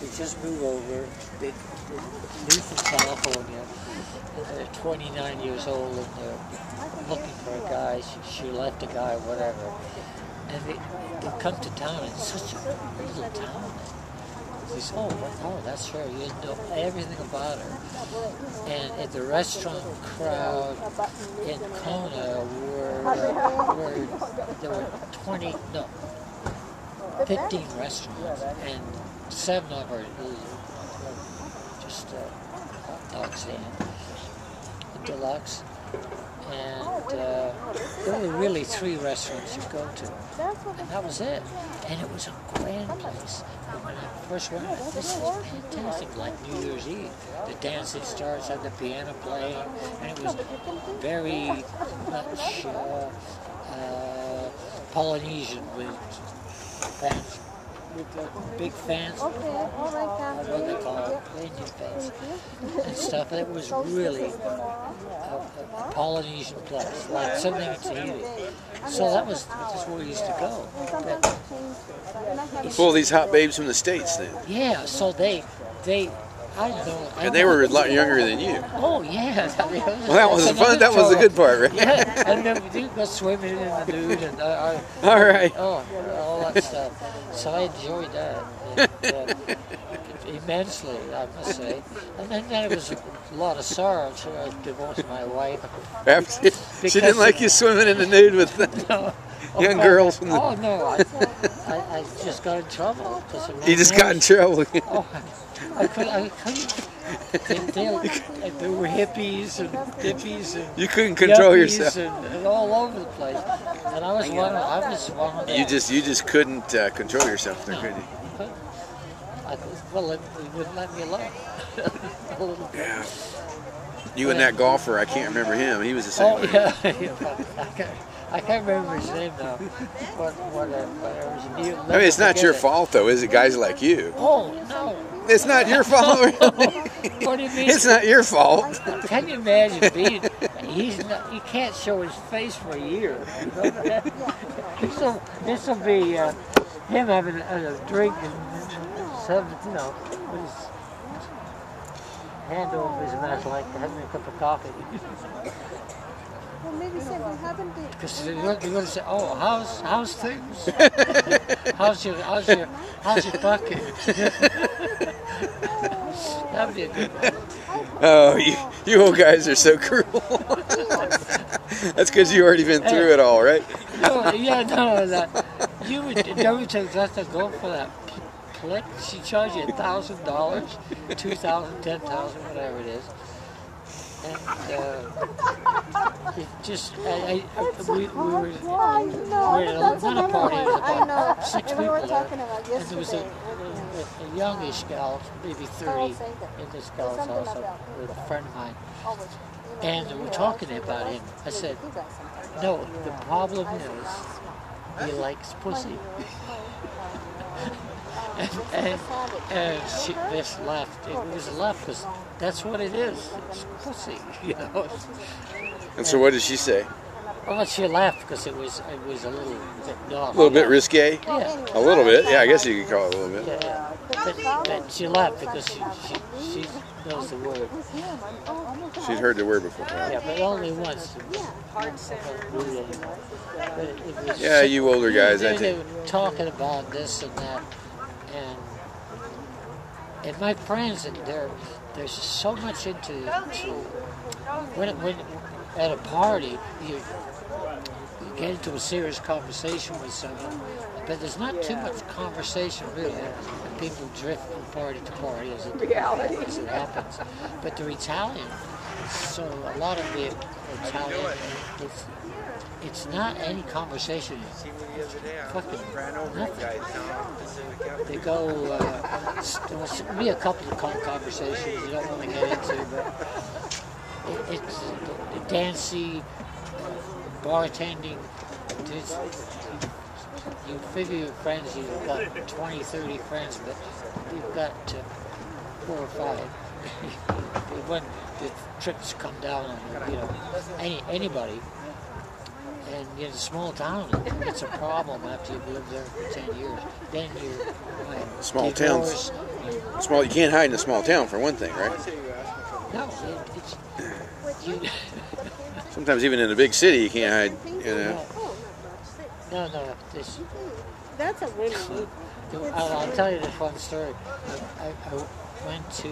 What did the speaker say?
They just moved over. They moved from California. And they're 29 years old and they're looking for a guy. She left a guy, whatever. And they come to town. It's such a little town. He says, oh, that's her. You know everything about her. And at the restaurant crowd in Kona there were 15 restaurants, and 7 of them are just hot dog stand, deluxe. And there were really 3 restaurants you go to, and that was it. And it was a grand place. And when I first went, this is fantastic, like New Year's Eve. The dancing stars had the piano playing, and it was very much Polynesian with fans, with big fans. What they call it, Indian fans and stuff. It was really a Polynesian place, like something in Tahiti. So that was just where we used to go. Full of these hot babes from the States, then. Yeah. So they. I know. And they were a lot younger than you. Oh yeah. Well, that was fun. That was the good part, right? Yeah. And then we did go swimming in the nude and all right. Oh, all that stuff. So I enjoyed that immensely, I must say. And then it was a lot of sorrow. So I divorced my wife. She didn't like you swimming in the nude with the young girls. From the... Oh no, I just got in trouble. You just got in trouble. Oh, I couldn't. There were hippies and you couldn't control yourself, and all over the place. And I was one of them. You just couldn't control yourself there, could you? Well, it wouldn't let me alone. A little bit. Yeah. You and that golfer, I can't remember him. He was the same. Oh yeah. I can't remember his name now. I mean, it's not your fault, though, is it? Guys like you. Oh no. It's not your fault. What do you mean? It's not your fault. Can you imagine being? He can't show his face for a year. You know? This will be him having a drink and some, with his hand over his mouth like having a cup of coffee. Well, maybe say we haven't been. Because they're going to say, "Oh, how's things? how's your bucket?" That'd be a good one. Oh, you old guys are so cruel. That's because you already been through it all, right? No, yeah, no, that you would never take that to go for that click. She charged you $1,000, $2,000, $10,000, whatever it is. And it just, we were not a party, it was about 6 people there, and there was a youngish gal, maybe 30, in this gal's house with a friend of mine, and we were talking about him. I said, no, the problem is he likes pussy. And she just left. It was left because that's what it is. It's pussy, And so, what did she say? Well, she left because it was a little bit a little bit risque. Yeah, a little bit. Yeah, I guess you could call it a little bit. Yeah, but she left because she knows the word. She'd heard the word before. Yeah, but only once. Yeah, you older guys, I They think. were talking about this and that. And my friends, there's so much into when at a party you get into a serious conversation with someone, but there's not too much conversation really. And people drift from party to party as it happens. But they're Italian, so a lot of the Italian, it's not any conversation. Fucking nothing. They go, there's be a couple of conversations you don't want to get into, but it's dancing, bartending. You figure your friends, you've got 20, 30 friends, but you've got 4 or 5. When the trips come down on anybody. And in a small town, it's a problem after you've lived there for 10 years. Then you're small towns. Small. You can't hide in a small town for one thing, right? No, it's you. Sometimes even in a big city, you can't hide. You know. No. This. That's a really neat. I'll tell you this one story. I went to.